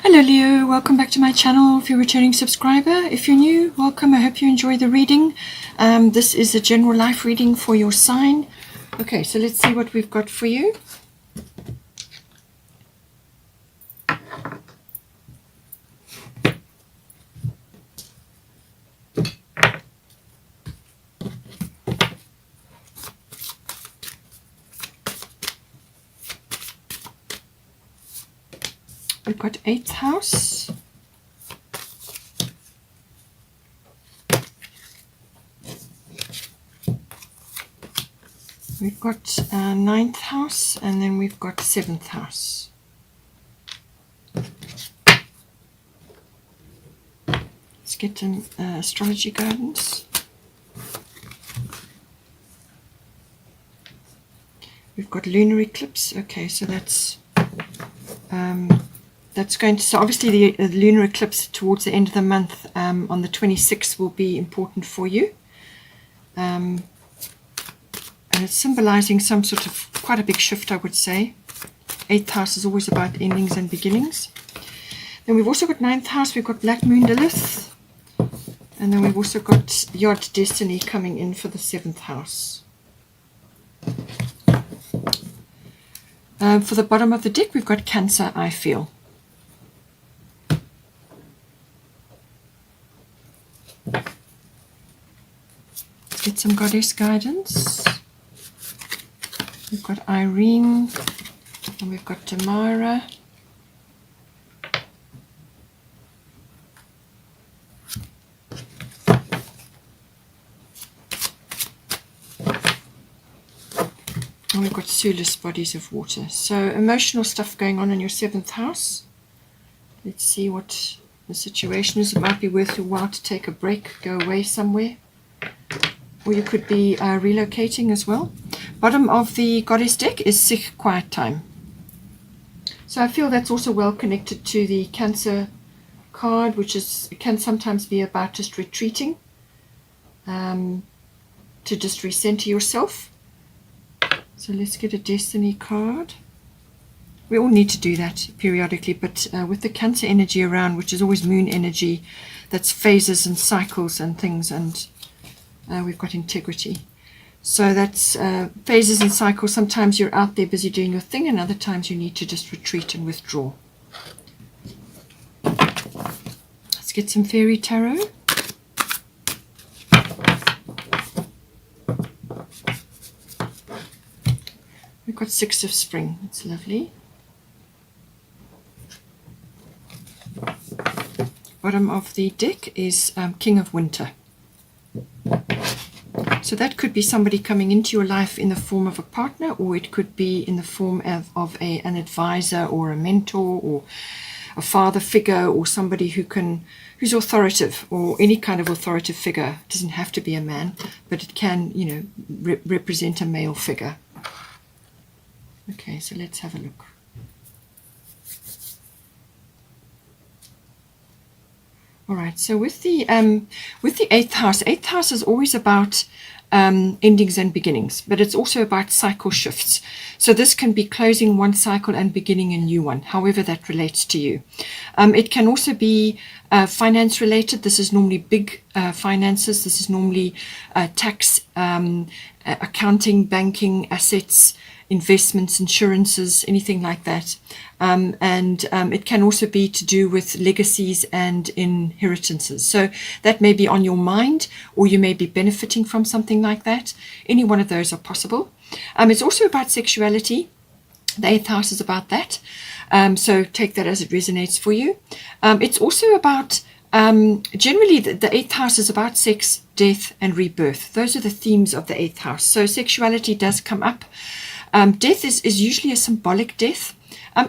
Hello Leo, welcome back to my channel. If you're a returning subscriber, if you're new, welcome. I hope you enjoy the reading. This is a general life reading for your sign. Okay, so let's see what we've got for you. We've got 8th house. We've got 9th house, and then we've got 7th house. Let's get some astrology guidance. We've got lunar eclipse. Okay, so that's going to, so obviously the lunar eclipse towards the end of the month on the 26th will be important for you. And it's symbolizing some sort of quite a big shift, I would say. 8th house is always about endings and beginnings. Then we've also got 9th house, we've got Black Moon Lilith. And then we've also got Yod Destiny coming in for the 7th house. For the bottom of the deck, we've got Cancer, I feel. Let's get some goddess guidance. We've got Irene, and we've got Tamara. And we've got Sulis, bodies of water. So emotional stuff going on in your 7th house. Let's see what the situation is. It might be worth your while to take a break, go away somewhere. Or you could be relocating as well. Bottom of the goddess deck is Sikh, quiet time. So I feel that's also well connected to the Cancer card, which can sometimes be about just retreating, to just recenter yourself. So let's get a destiny card. We all need to do that periodically, but with the Cancer energy around, which is always moon energy, that's phases and cycles and things, and we've got integrity. So that's phases and cycles. Sometimes you're out there busy doing your thing, and other times you need to just retreat and withdraw. Let's get some fairy tarot. We've got 6 of spring. That's lovely. Bottom of the deck is King of Winter. So that could be somebody coming into your life in the form of a partner, or it could be in the form of an advisor or a mentor or a father figure, or somebody who's authoritative, or any kind of authoritative figure. It doesn't have to be a man, but it can, represent a male figure. Okay, so let's have a look. All right, so with the 8th house is always about endings and beginnings, but it's also about cycle shifts. So this can be closing one cycle and beginning a new one, however that relates to you. It can also be finance related. This is normally big finances. This is normally tax, accounting, banking, assets, investments, insurances, anything like that. And it can also be to do with legacies and inheritances. So that may be on your mind, or you may be benefiting from something like that. Any one of those are possible. It's also about sexuality. The 8th house is about that. So take that as it resonates for you. It's also about, generally the 8th house is about sex, death, and rebirth. Those are the themes of the 8th house. So sexuality does come up. Death is usually a symbolic death.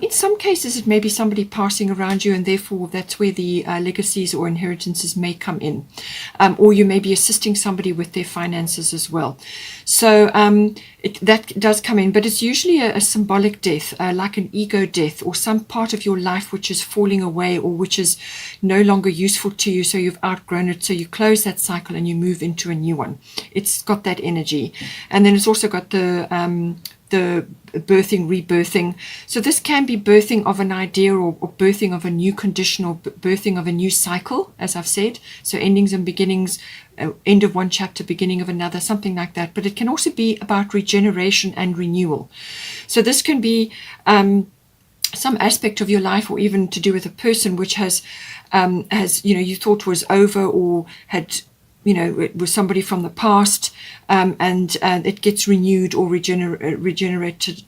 In some cases, it may be somebody passing around you, and therefore that's where the legacies or inheritances may come in. Or you may be assisting somebody with their finances as well. So that does come in, but it's usually a symbolic death, like an ego death, or some part of your life which is falling away, or which is no longer useful to you, so you've outgrown it, so you close that cycle and you move into a new one. It's got that energy. And then it's also got the the birthing, rebirthing. So this can be birthing of an idea, or birthing of a new condition, or birthing of a new cycle, as I've said. So endings and beginnings, end of one chapter, beginning of another, something like that. But it can also be about regeneration and renewal. So this can be some aspect of your life, or even to do with a person which has you thought was over, or had, it was somebody from the past, and it gets renewed or regenerated,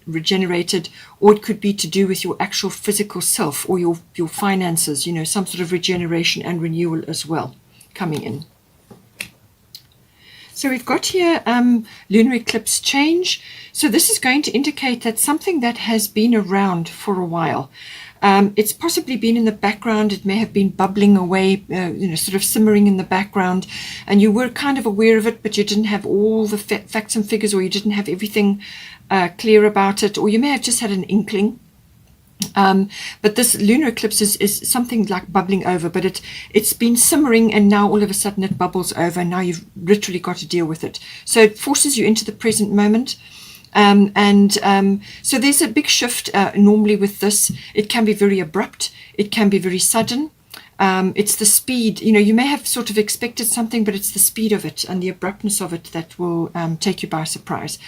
or it could be to do with your actual physical self, or your finances, some sort of regeneration and renewal as well coming in. So we've got here lunar eclipse change. So this is going to indicate that something that has been around for a while. It's possibly been in the background. It may have been bubbling away, sort of simmering in the background, and you were kind of aware of it, but you didn't have all the facts and figures, or you didn't have everything clear about it, or you may have just had an inkling. But this lunar eclipse is something like bubbling over, but it's been simmering, and now all of a sudden it bubbles over, and now you've literally got to deal with it. So it forces you into the present moment. So there's a big shift normally with this. It can be very abrupt. It can be very sudden. It's the speed, you may have sort of expected something, but it's the speed of it and the abruptness of it that will take you by surprise.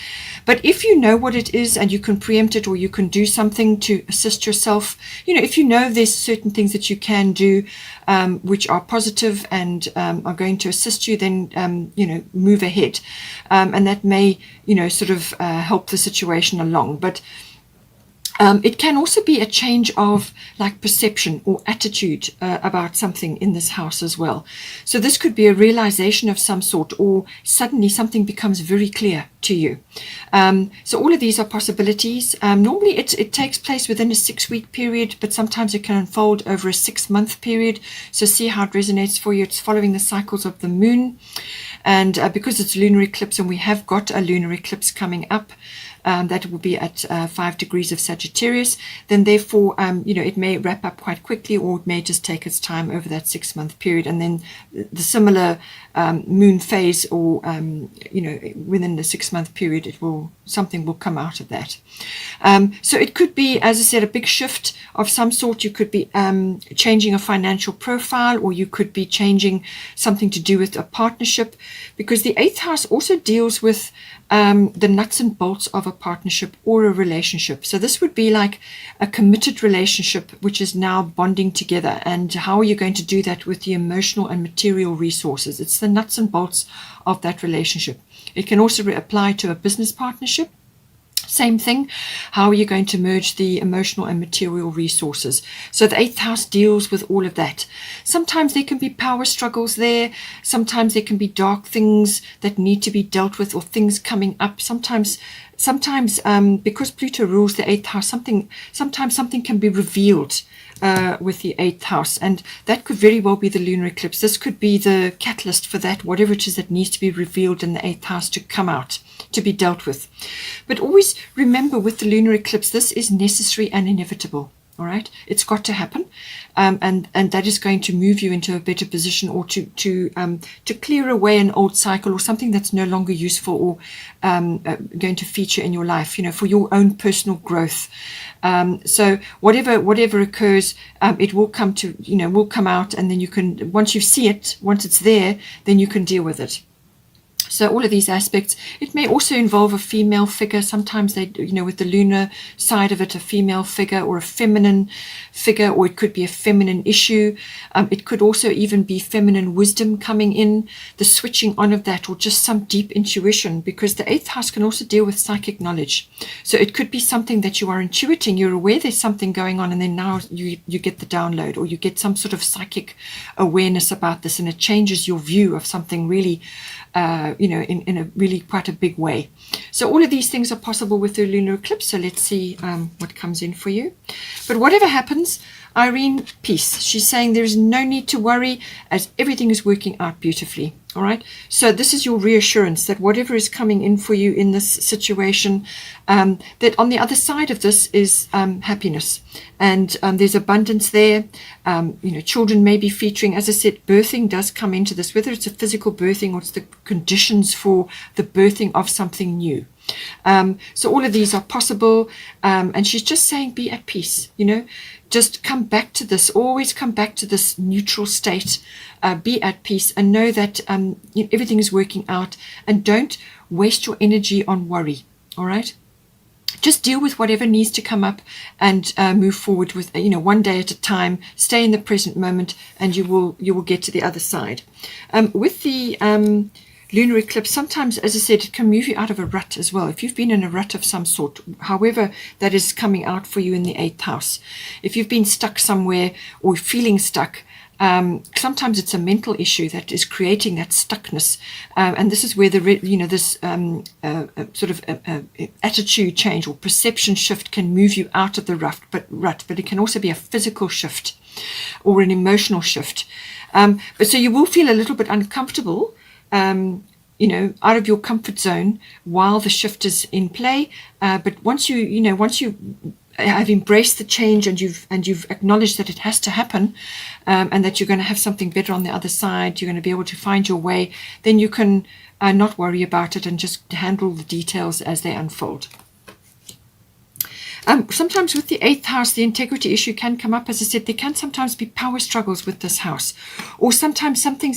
But if you know what it is, and you can preempt it, or you can do something to assist yourself, if you know there's certain things that you can do which are positive and are going to assist you, then move ahead, and that may sort of help the situation along. But it can also be a change of like perception or attitude about something in this house as well. So this could be a realization of some sort, or suddenly something becomes very clear to you. So all of these are possibilities. Normally it takes place within a 6-week period, but sometimes it can unfold over a 6-month period. So see how it resonates for you. It's following the cycles of the moon. And because it's lunar eclipse, and we have got a lunar eclipse coming up, that will be at 5 degrees of Sagittarius, then therefore, it may wrap up quite quickly, or it may just take its time over that 6-month period. And then the similar moon phase, or, within the 6-month period, something will come out of that. So it could be, as I said, a big shift of some sort. You could be changing a financial profile, or you could be changing something to do with a partnership, because the 8th house also deals with the nuts and bolts of a partnership or a relationship. So this would be like a committed relationship which is now bonding together, and how are you going to do that with the emotional and material resources? It's the nuts and bolts of that relationship. It can also apply to a business partnership. Same thing. How are you going to merge the emotional and material resources? So the 8th house deals with all of that. Sometimes there can be power struggles there. Sometimes there can be dark things that need to be dealt with, or things coming up. Sometimes because Pluto rules the 8th house, sometimes something can be revealed with the 8th house, and that could very well be the lunar eclipse. This could be the catalyst for that, whatever it is that needs to be revealed in the 8th house to come out, to be dealt with. But always remember, with the lunar eclipse, this is necessary and inevitable. All right, it's got to happen, and that is going to move you into a better position, or to clear away an old cycle, or something that's no longer useful, or going to feature in your life, for your own personal growth. So whatever occurs, it will come out, and then you can, once you see it, once it's there, then you can deal with it. So all of these aspects. It may also involve a female figure. Sometimes they, with the lunar side of it, a female figure or a feminine figure, or it could be a feminine issue. It could also even be feminine wisdom coming in, the switching on of that, or just some deep intuition, because the 8th house can also deal with psychic knowledge. So it could be something that you are intuiting. You're aware there's something going on, and then now you get the download, or you get some sort of psychic awareness about this, and it changes your view of something really, in a really quite a big way. So all of these things are possible with the lunar eclipse. So let's see what comes in for you. But whatever happens, Irene, peace. She's saying there is no need to worry, as everything is working out beautifully. All right. So this is your reassurance that whatever is coming in for you in this situation, that on the other side of this is happiness, and there's abundance there. Children may be featuring. As I said, birthing does come into this, whether it's a physical birthing or it's the conditions for the birthing of something new. So all of these are possible. And she's just saying, be at peace, just come back to this, always come back to this neutral state, be at peace, and know that everything is working out, and don't waste your energy on worry. All right. Just deal with whatever needs to come up and move forward with, one day at a time. Stay in the present moment, and you will get to the other side. With the lunar eclipse, sometimes, as I said, it can move you out of a rut as well. If you've been in a rut of some sort, however that is coming out for you in the 8th house. If you've been stuck somewhere or feeling stuck, sometimes it's a mental issue that is creating that stuckness, and this is where this sort of attitude change or perception shift can move you out of the rut. But it can also be a physical shift or an emotional shift. But so you will feel a little bit uncomfortable, out of your comfort zone while the shift is in play. But once you have embraced the change, and you've acknowledged that it has to happen, and that you're going to have something better on the other side, you're going to be able to find your way, then you can not worry about it and just handle the details as they unfold. Sometimes with the 8th house, the integrity issue can come up. As I said, there can sometimes be power struggles with this house, or sometimes something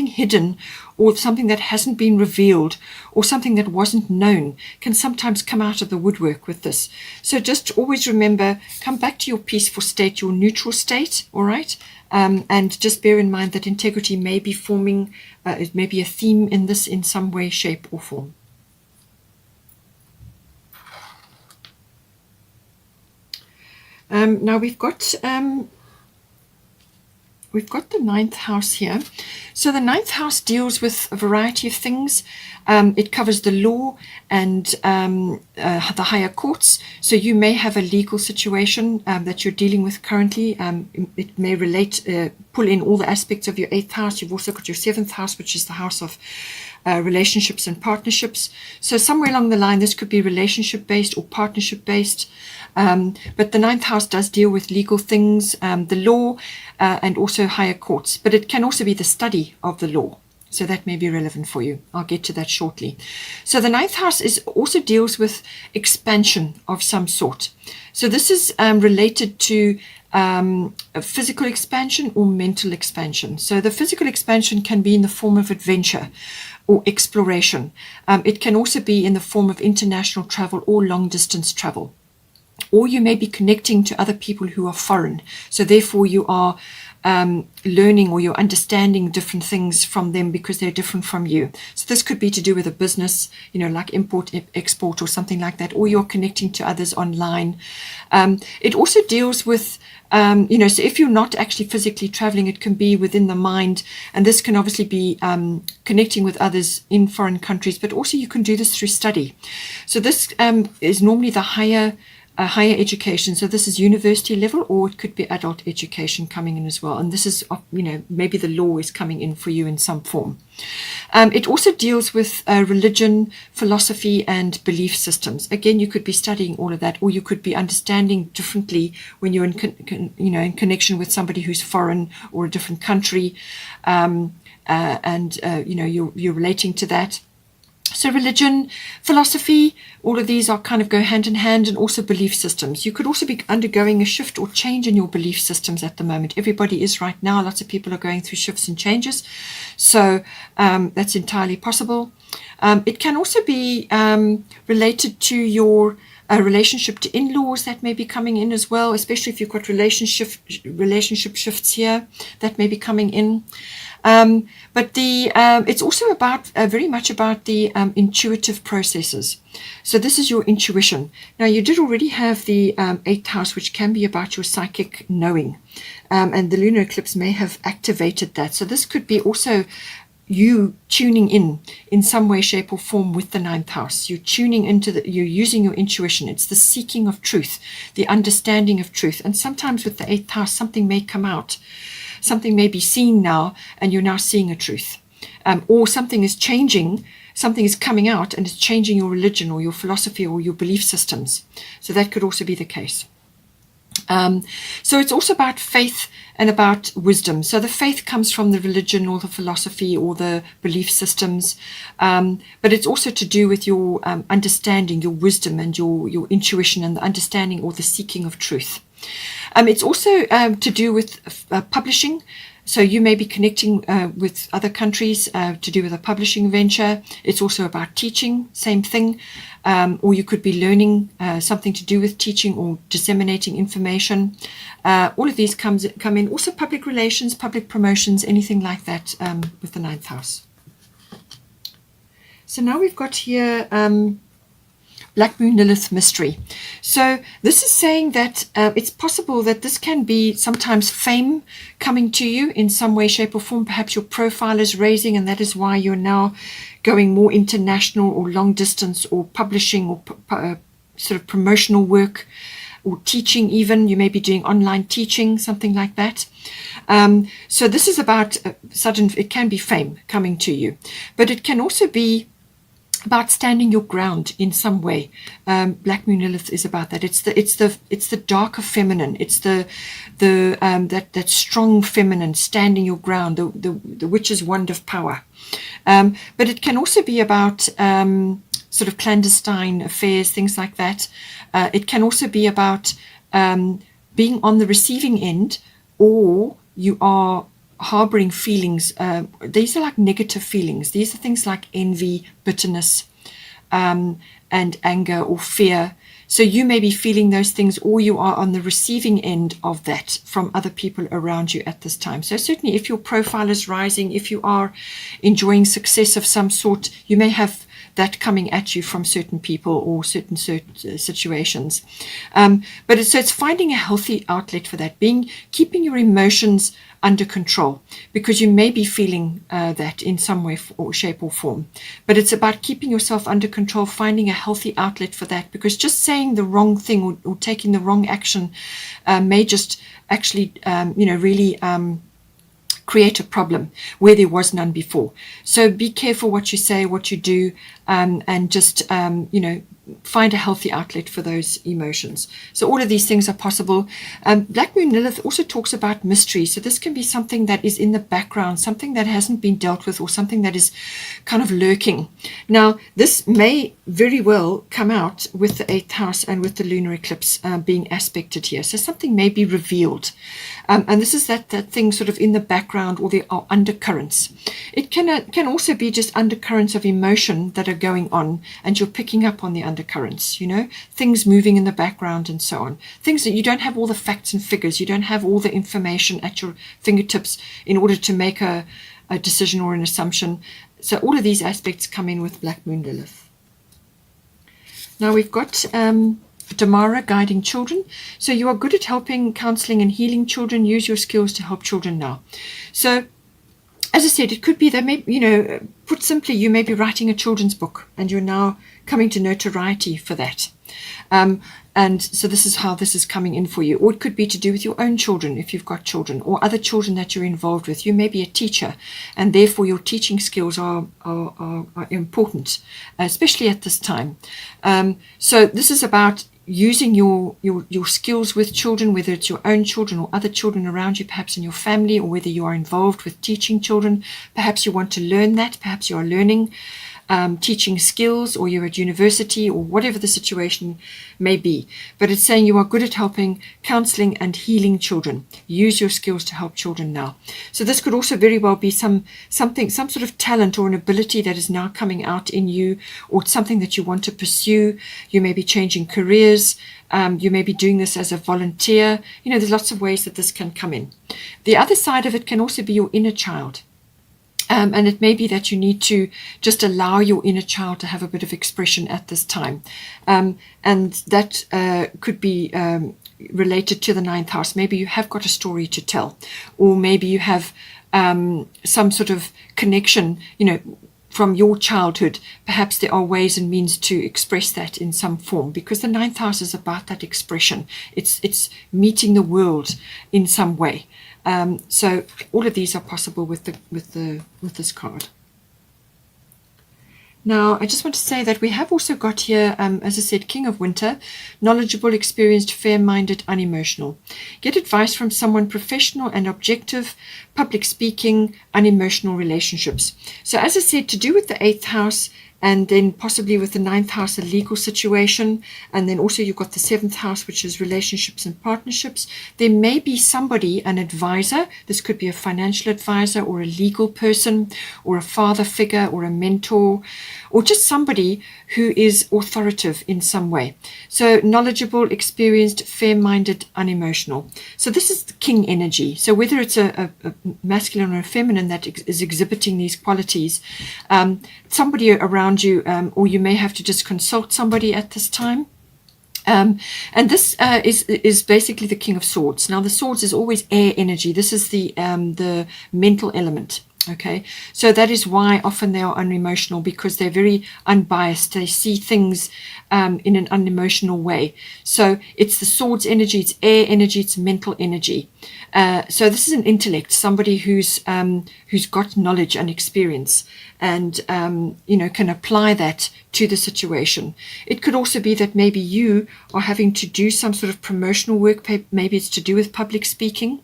hidden, or something that hasn't been revealed, or something that wasn't known can sometimes come out of the woodwork with this. So just always remember, come back to your peaceful state, your neutral state, all right? And just bear in mind that integrity may be forming, it may be a theme in this in some way, shape, or form. Now we've got the 9th house here. So the 9th house deals with a variety of things. It covers the law and the higher courts. So you may have a legal situation that you're dealing with currently. It may pull in all the aspects of your 8th house. You've also got your 7th house, which is the house of relationships and partnerships. So somewhere along the line, this could be relationship based or partnership based. But the 9th house does deal with legal things, the law, and also higher courts. But it can also be the study of the law. So that may be relevant for you. I'll get to that shortly. So the 9th house also deals with expansion of some sort. So this is related to a physical expansion or mental expansion. So the physical expansion can be in the form of adventure or exploration. It can also be in the form of international travel or long distance travel. Or you may be connecting to other people who are foreign. So therefore you are learning, or you're understanding different things from them because they're different from you. So this could be to do with a business, like import, export, or something like that. Or you're connecting to others online. It also deals with, so if you're not actually physically traveling, it can be within the mind. And this can obviously be connecting with others in foreign countries, but also you can do this through study. So this is normally the higher education. So this is university level, or it could be adult education coming in as well. And this is, maybe the law is coming in for you in some form. It also deals with religion, philosophy, and belief systems. Again, you could be studying all of that, or you could be understanding differently when you're in connection with somebody who's foreign or a different country, you're relating to that. So religion, philosophy, all of these are kind of go hand in hand, and also belief systems. You could also be undergoing a shift or change in your belief systems at the moment. Everybody is right now. Lots of people are going through shifts and changes. So that's entirely possible. It can also be related to your relationship to in-laws. That may be coming in as well, especially if you've got relationship shifts here. That may be coming in. But it's also about very much about the intuitive processes. So this is your intuition. Now, you did already have the 8th house, which can be about your psychic knowing, and the lunar eclipse may have activated that. So this could be also you tuning in some way, shape, or form with the 9th house. You're tuning you're using your intuition. It's the seeking of truth, the understanding of truth. And sometimes with the 8th house, something may come out. Something may be seen now, and you're now seeing a truth. Or something is changing, something is coming out, and it's changing your religion or your philosophy or your belief systems. So that could also be the case. So it's also about faith and about wisdom. So the faith comes from the religion or the philosophy or the belief systems, but it's also to do with your understanding, your wisdom and your intuition and the understanding or the seeking of truth. It's also to do with publishing. So you may be connecting with other countries to do with a publishing venture. It's also about teaching, same thing. Or you could be learning something to do with teaching or disseminating information. All of these come in. Also public relations, public promotions, anything like that with the 9th house. So now we've got here Black Moon Lilith mystery. So this is saying that it's possible that this can be sometimes fame coming to you in some way, shape or form. Perhaps your profile is raising and that is why you're now going more international or long distance or publishing or sort of promotional work or teaching even. You may be doing online teaching, something like that. So this is about it can be fame coming to you, but it can also be about standing your ground in some way. Black Moon Lilith is about that. It's the darker feminine. It's that strong feminine standing your ground. The witch's wand of power. But it can also be about sort of clandestine affairs, things like that. It can also be about being on the receiving end, or you are harboring feelings. These are like negative feelings. These are things like envy, bitterness, and anger or fear. So you may be feeling those things, or you are on the receiving end of that from other people around you at this time. So certainly if your profile is rising, if you are enjoying success of some sort, you may have that coming at you from certain people or certain situations. But it's finding a healthy outlet for that, keeping your emotions under control, because you may be feeling that in some way or shape or form. But it's about keeping yourself under control, finding a healthy outlet for that, because just saying the wrong thing or taking the wrong action may just actually, really create a problem where there was none before. So be careful what you say, what you do, and just, find a healthy outlet for those emotions. So all of these things are possible. Black Moon Lilith also talks about mystery. So this can be something that is in the background, something that hasn't been dealt with, or something that is kind of lurking. Now, this may very well come out with the 8th house and with the lunar eclipse being aspected here. So something may be revealed. And this is that thing sort of in the background, or there are undercurrents. It can also be just undercurrents of emotion that are going on, and you're picking up on the undercurrents, things moving in the background and so on. Things that you don't have all the facts and figures, you don't have all the information at your fingertips in order to make a decision or an assumption. So all of these aspects come in with Black Moon Lilith. Now we've got Damara, guiding children. So you are good at helping, counseling and healing children. Use your skills to help children now. So as I said, it could be that maybe, put simply, you may be writing a children's book and you're now coming to notoriety for that. And so this is how this is coming in for you. Or it could be to do with your own children, if you've got children, or other children that you're involved with. You may be a teacher, and therefore your teaching skills are important, especially at this time. So this is about using your skills with children, whether it's your own children or other children around you, perhaps in your family, or whether you are involved with teaching children. Perhaps you want to learn that. Perhaps you are learning teaching skills, or you're at university, or whatever the situation may be. But it's saying you are good at helping, counseling and healing children. Use your skills to help children now. So this could also very well be some sort of talent or an ability that is now coming out in you, or something that you want to pursue. You may be changing careers. You may be doing this as a volunteer. There's lots of ways that this can come in. The other side of it can also be your inner child. And it may be that you need to just allow your inner child to have a bit of expression at this time. And that could be related to the 9th house. Maybe you have got a story to tell, or maybe you have some sort of connection, from your childhood. Perhaps there are ways and means to express that in some form, because the 9th house is about that expression. It's meeting the world in some way. So all of these are possible with this card. Now, I just want to say that we have also got here, as I said, King of Winter, knowledgeable, experienced, fair-minded, unemotional. Get advice from someone professional and objective, public speaking, unemotional relationships. So as I said, to do with the 8th house, and then possibly with the 9th house, a legal situation, and then also you've got the 7th house, which is relationships and partnerships. There may be somebody, an advisor. This could be a financial advisor or a legal person or a father figure or a mentor, or just somebody who is authoritative in some way. So knowledgeable, experienced, fair-minded, unemotional. So this is the king energy. So whether it's a masculine or a feminine that is exhibiting these qualities, somebody around you, or you may have to just consult somebody at this time. And this is basically the King of Swords. Now the swords is always air energy. This is the mental element. Okay, so that is why often they are unemotional, because they're very unbiased. They see things in an unemotional way. So it's the swords energy, it's air energy, it's mental energy. So this is an intellect, somebody who's got knowledge and experience, and can apply that to the situation. It could also be that maybe you are having to do some sort of promotional work. Maybe it's to do with public speaking,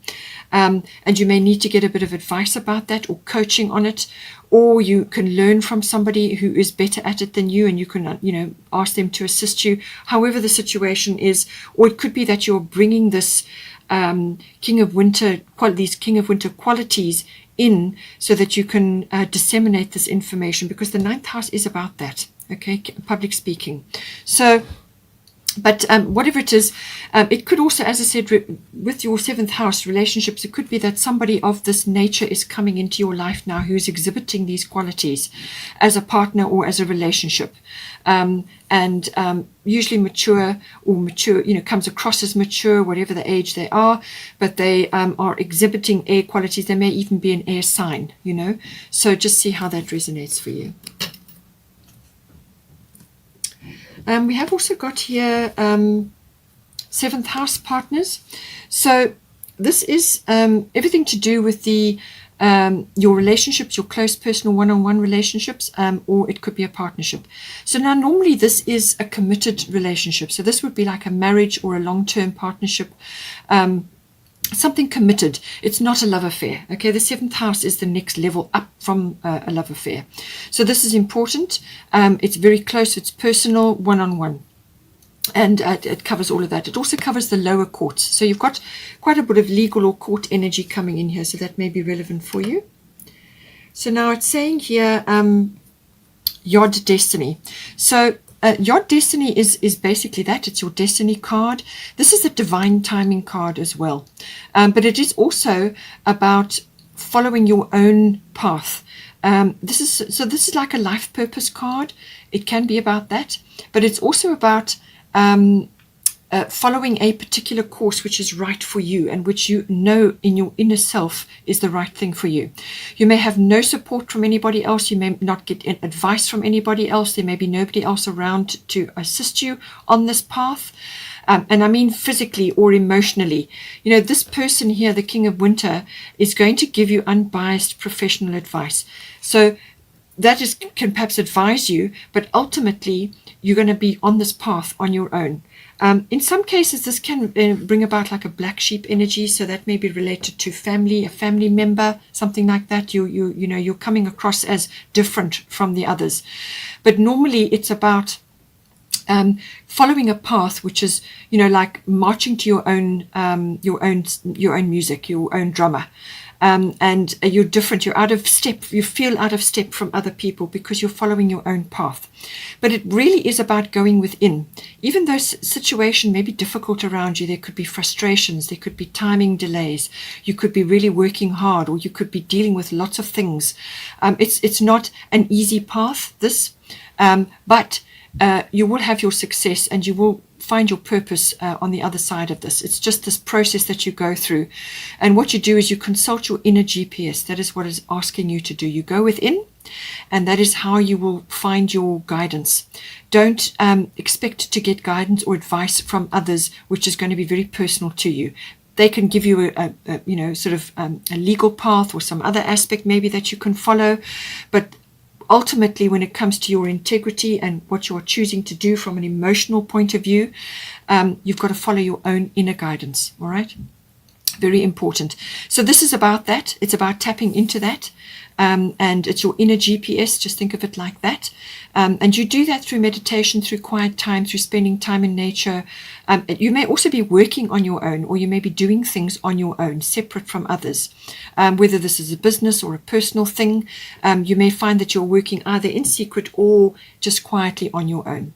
and you may need to get a bit of advice about that, or coaching on it, or you can learn from somebody who is better at it than you, and you can ask them to assist you, however the situation is. Or it could be that you're bringing this King of Winter qualities in, so that you can disseminate this information, because the 9th house is about that. Okay, public speaking. So, but whatever it is, it could also, as I said, with your 7th house relationships, it could be that somebody of this nature is coming into your life now who's exhibiting these qualities as a partner or as a relationship. And usually mature, comes across as mature, whatever the age they are, but they are exhibiting air qualities. They may even be an air sign, So just see how that resonates for you. We have also got here 7th house partners. So this is everything to do with your relationships, your close personal one-on-one relationships, or it could be a partnership. So now normally this is a committed relationship. So this would be like a marriage or a long-term partnership, something committed. It's not a love affair. Okay, the 7th house is the next level up from a love affair. So this is important. It's very close. It's personal, one-on-one. And it covers all of that. It also covers the lower courts. So you've got quite a bit of legal or court energy coming in here, so that may be relevant for you. So now it's saying here, Yod Destiny. So Yod Destiny is basically that. It's your destiny card. This is a divine timing card as well. But it is also about following your own path. This is like a life purpose card. It can be about that, but it's also about following a particular course which is right for you, and which you know in your inner self is the right thing for you. You may have no support from anybody else. You may not get advice from anybody else. There may be nobody else around to assist you on this path. And I mean physically or emotionally. This person here, the King of Winter, is going to give you unbiased professional advice. So that can perhaps advise you, but ultimately you're going to be on this path on your own. In some cases, this can bring about like a black sheep energy, so that may be related to family, a family member, something like that. You're coming across as different from the others, but normally it's about following a path which is, like marching to your own music, your own drummer. And you're different, you're out of step, you feel out of step from other people because you're following your own path. But it really is about going within. Even though situation may be difficult around you, there could be frustrations, there could be timing delays, you could be really working hard, or you could be dealing with lots of things. It's not an easy path, this, but you will have your success, and you will find your purpose on the other side of this. It's just this process that you go through. And what you do is you consult your inner GPS. That is what it's asking you to do. You go within, and that is how you will find your guidance. Don't expect to get guidance or advice from others, which is going to be very personal to you. They can give you a legal path or some other aspect maybe that you can follow, but ultimately, when it comes to your integrity and what you are choosing to do from an emotional point of view, you've got to follow your own inner guidance. All right. Very important. So this is about that. It's about tapping into that. And it's your inner GPS. Just think of it like that. And you do that through meditation, through quiet time, through spending time in nature. You may also be working on your own, or you may be doing things on your own, separate from others. Whether this is a business or a personal thing, you may find that you're working either in secret or just quietly on your own.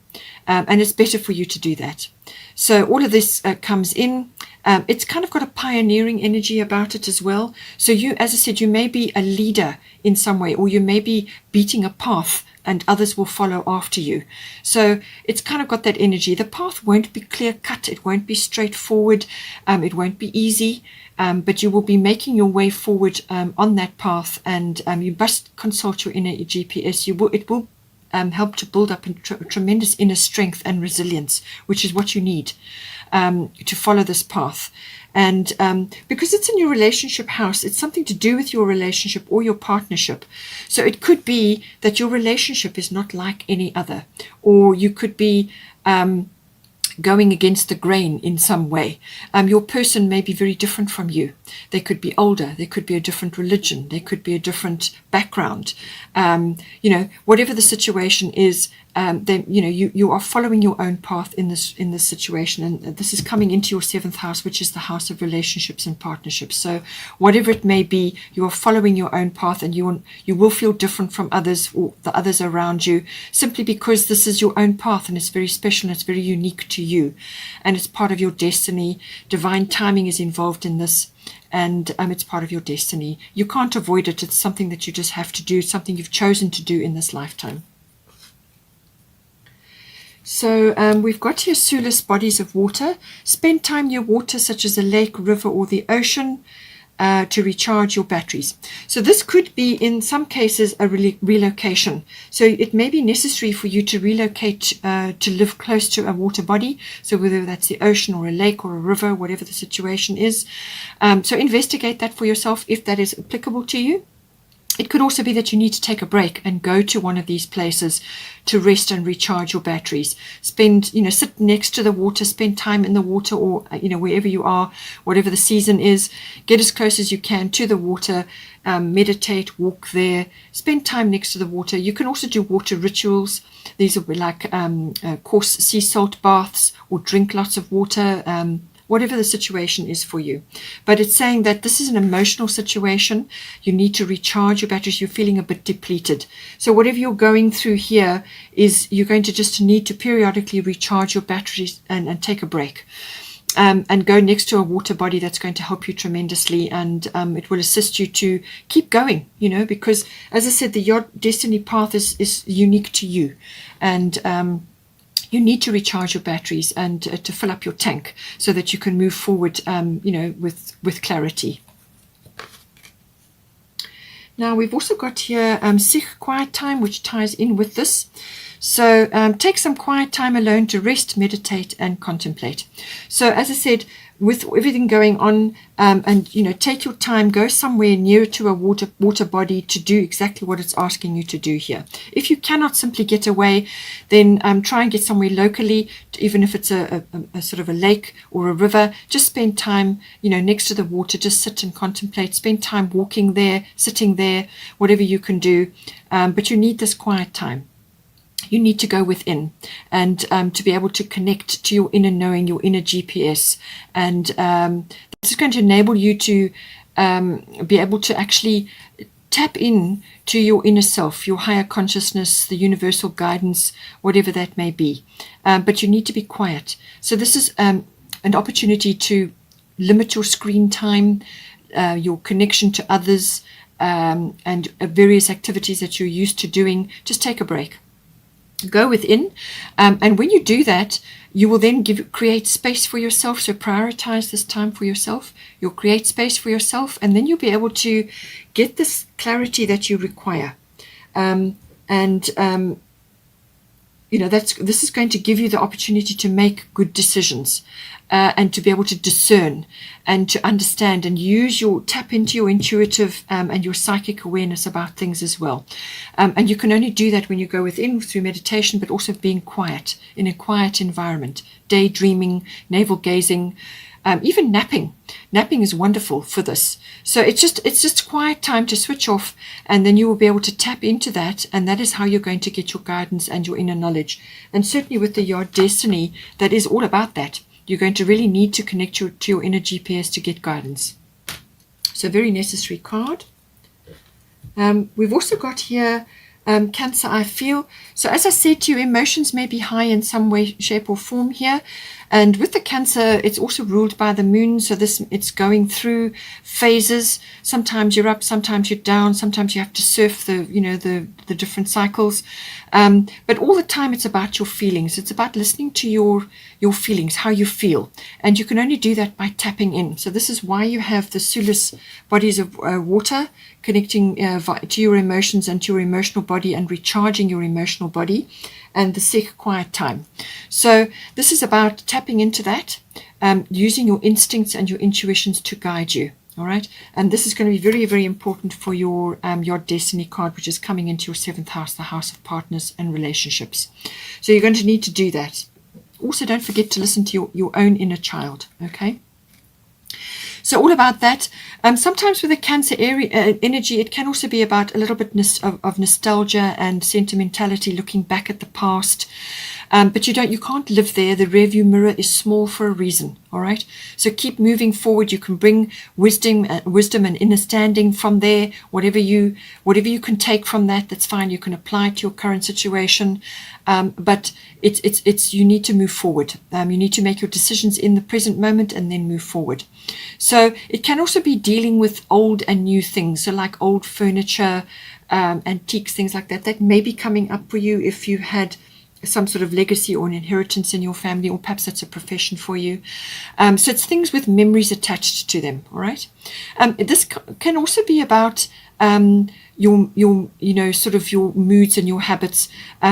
And it's better for you to do that. So all of this comes in. It's kind of got a pioneering energy about it as well. So you, as I said, you may be a leader in some way, or you may be beating a path and others will follow after you. So it's kind of got that energy. The path won't be clear cut. It won't be straightforward. It won't be easy. But you will be making your way forward on that path, and you must consult your inner GPS. It will help to build up a tremendous inner strength and resilience, which is what you need to follow this path. And because it's in your relationship house, it's something to do with your relationship or your partnership. So it could be that your relationship is not like any other, or you could be going against the grain in some way. Your person may be very different from you. They could be older. They could be a different religion. They could be a different background. Whatever the situation is, then you are following your own path in this situation, and this is coming into your 7th house, which is the house of relationships and partnerships. So whatever it may be, you are following your own path, and you will feel different from others or the others around you, simply because this is your own path, and it's very special, and it's very unique to you, and it's part of your destiny. Divine timing is involved in this, and it's part of your destiny. You can't avoid it. It's something that you just have to do, something you've chosen to do in this lifetime. So we've got here Sulis, bodies of water. Spend time near water, such as a lake, river, or the ocean, to recharge your batteries. So this could be, in some cases, a relocation. So it may be necessary for you to relocate to live close to a water body. So whether that's the ocean or a lake or a river, whatever the situation is. So investigate that for yourself if that is applicable to you. It could also be that you need to take a break and go to one of these places to rest and recharge your batteries. Sit next to the water, spend time in the water, or, wherever you are, whatever the season is, get as close as you can to the water, meditate, walk there, spend time next to the water. You can also do water rituals. These will be like coarse sea salt baths, or drink lots of water, whatever the situation is for you. But it's saying that this is an emotional situation. You need to recharge your batteries. You're feeling a bit depleted. So whatever you're going through here is you're going to just need to periodically recharge your batteries and take a break. And go next to a water body. That's going to help you tremendously, and it will assist you to keep going, because, as I said, your destiny path is unique to you, and you need to recharge your batteries and to fill up your tank so that you can move forward, with clarity. Now we've also got here Sikh, quiet time, which ties in with this. So take some quiet time alone to rest, meditate, and contemplate. So as I said, with everything going on, take your time, go somewhere near to a water body to do exactly what it's asking you to do here. If you cannot simply get away, then try and get somewhere locally, even if it's a sort of a lake or a river. Just spend time, next to the water, just sit and contemplate, spend time walking there, sitting there, whatever you can do. But you need this quiet time. You need to go within and to be able to connect to your inner knowing, your inner GPS. And this is going to enable you to be able to actually tap in to your inner self, your higher consciousness, the universal guidance, whatever that may be. But you need to be quiet. So this is an opportunity to limit your screen time, your connection to others, and various activities that you're used to doing. Just take a break. Go within, and when you do that, you will then create space for yourself. So prioritize this time for yourself. You'll create space for yourself, and then you'll be able to get this clarity that you require. This is going to give you the opportunity to make good decisions. and to be able to discern and to understand and tap into your intuitive and your psychic awareness about things as well. And you can only do that when you go within through meditation, but also being quiet, in a quiet environment, daydreaming, navel gazing, even napping. Napping is wonderful for this. So it's just quiet time to switch off, and then you will be able to tap into that, and that is how you're going to get your guidance and your inner knowledge. And certainly with the Yard Destiny, that is all about that. You're going to really need to connect to your inner GPS to get guidance. So very necessary card. We've also got here Cancer, I feel. So as I said to you, emotions may be high in some way, shape or form here. And with the Cancer, it's also ruled by the moon. So it's going through phases. Sometimes you're up, sometimes you're down. Sometimes you have to surf the different cycles. But all the time it's about your feelings. It's about listening to your feelings, how you feel. And you can only do that by tapping in. So this is why you have the Sulis bodies of water connecting to your emotions and to your emotional body and recharging your emotional body, and the Sek quiet time. So this is about tapping into that, using your instincts and your intuitions to guide you. All right, and this is going to be very, very important for your Destiny card, which is coming into your 7th house, the house of partners and relationships. So you're going to need to do that. Also, don't forget to listen to your own inner child. Okay. So all about that. Sometimes with the Cancer energy, it can also be about a little bit of nostalgia and sentimentality, looking back at the past. But you can't live there. The rearview mirror is small for a reason. All right. So keep moving forward. You can bring wisdom and understanding from there. Whatever you can take from that, that's fine. You can apply it to your current situation. But you need to move forward. You need to make your decisions in the present moment and then move forward. So it can also be dealing with old and new things. So like old furniture, antiques, things like that. That may be coming up for you if you had some sort of legacy or an inheritance in your family, or perhaps that's a profession for you. So it's things with memories attached to them. All right. This can also be about your sort of your moods and your habits.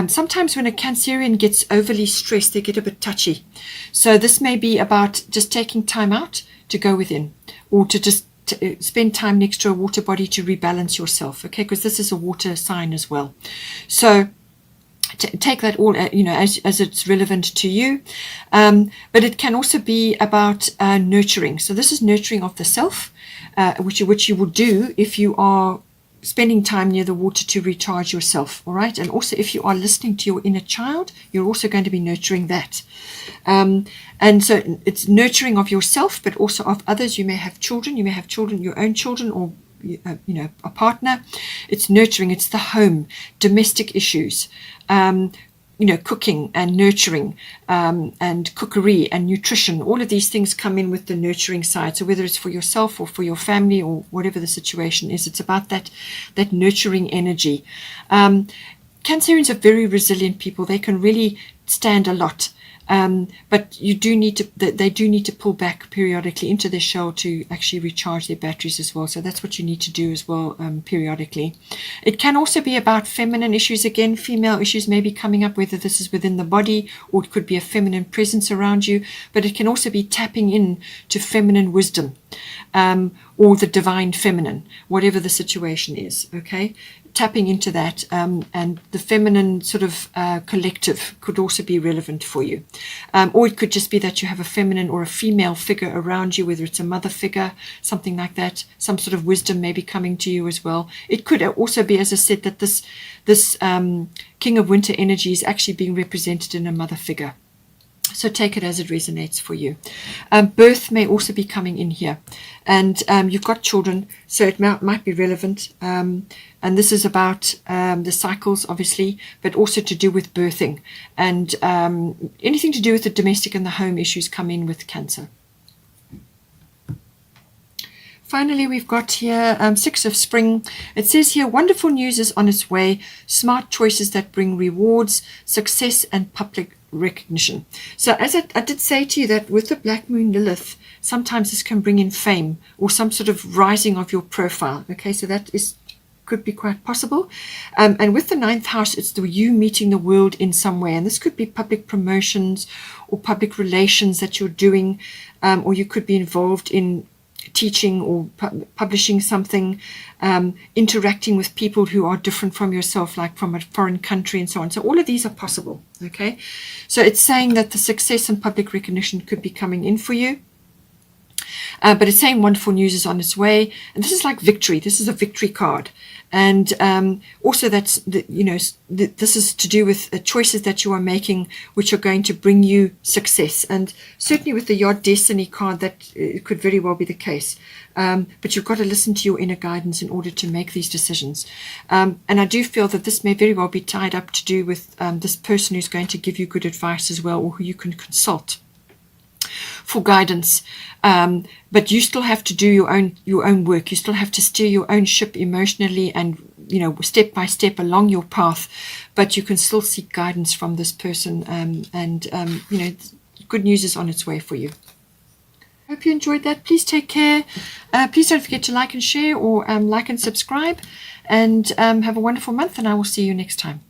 Sometimes when a Cancerian gets overly stressed, they get a bit touchy. So this may be about just taking time out to go within, or to just spend time next to a water body to rebalance yourself. Okay, because this is a water sign as well. So take that all, as it's relevant to you. But it can also be about nurturing. So this is nurturing of the self, which you will do if you are spending time near the water to recharge yourself. All right. And also if you are listening to your inner child, you're also going to be nurturing that. And so it's nurturing of yourself, but also of others. You may have children, your own children, or a partner. It's nurturing. It's the home, domestic issues, cooking and nurturing, and cookery and nutrition. All of these things come in with the nurturing side. So whether it's for yourself or for your family or whatever the situation is, it's about that nurturing energy. Cancerians are very resilient people. They can really stand a lot. But they do need to pull back periodically into their shell to actually recharge their batteries as well. So that's what you need to do as well, periodically. It can also be about feminine issues. Again, female issues may be coming up, whether this is within the body or it could be a feminine presence around you. But it can also be tapping in to feminine wisdom, or the divine feminine, whatever the situation is. Okay. Tapping into that, and the feminine sort of collective could also be relevant for you. Or it could just be that you have a feminine or a female figure around you, whether it's a mother figure, something like that. Some sort of wisdom may be coming to you as well. It could also be, as I said, that this King of Winter energy is actually being represented in a mother figure. So take it as it resonates for you. Birth may also be coming in here. And you've got children, so it might be relevant. And this is about the cycles, obviously, but also to do with birthing. And anything to do with the domestic and the home issues come in with Cancer. Finally, we've got here 6 of Spring. It says here, wonderful news is on its way. Smart choices that bring rewards, success, and public recognition. So as I did say to you, that with the Black Moon Lilith, sometimes this can bring in fame or some sort of rising of your profile. Okay, so that could be quite possible. And with the 9th house, it's you meeting the world in some way. And this could be public promotions or public relations that you're doing, or you could be involved in teaching or publishing something, interacting with people who are different from yourself, like from a foreign country and so on. So all of these are possible, okay? So it's saying that the success and public recognition could be coming in for you. But it's saying wonderful news is on its way. And this is like victory. This is a victory card. And also this is to do with choices that you are making, which are going to bring you success. And certainly with the Yod Destiny card, that it could very well be the case. But you've got to listen to your inner guidance in order to make these decisions. And I do feel that this may very well be tied up to do with this person who's going to give you good advice as well, or who you can consult for guidance, but you still have to do your own work. You still have to steer your own ship emotionally and step by step along your path, but you can still seek guidance from this person, good news is on its way for you. Hope you enjoyed that. Please take care. Please don't forget to like and share, or like and subscribe, and have a wonderful month, and I will see you next time.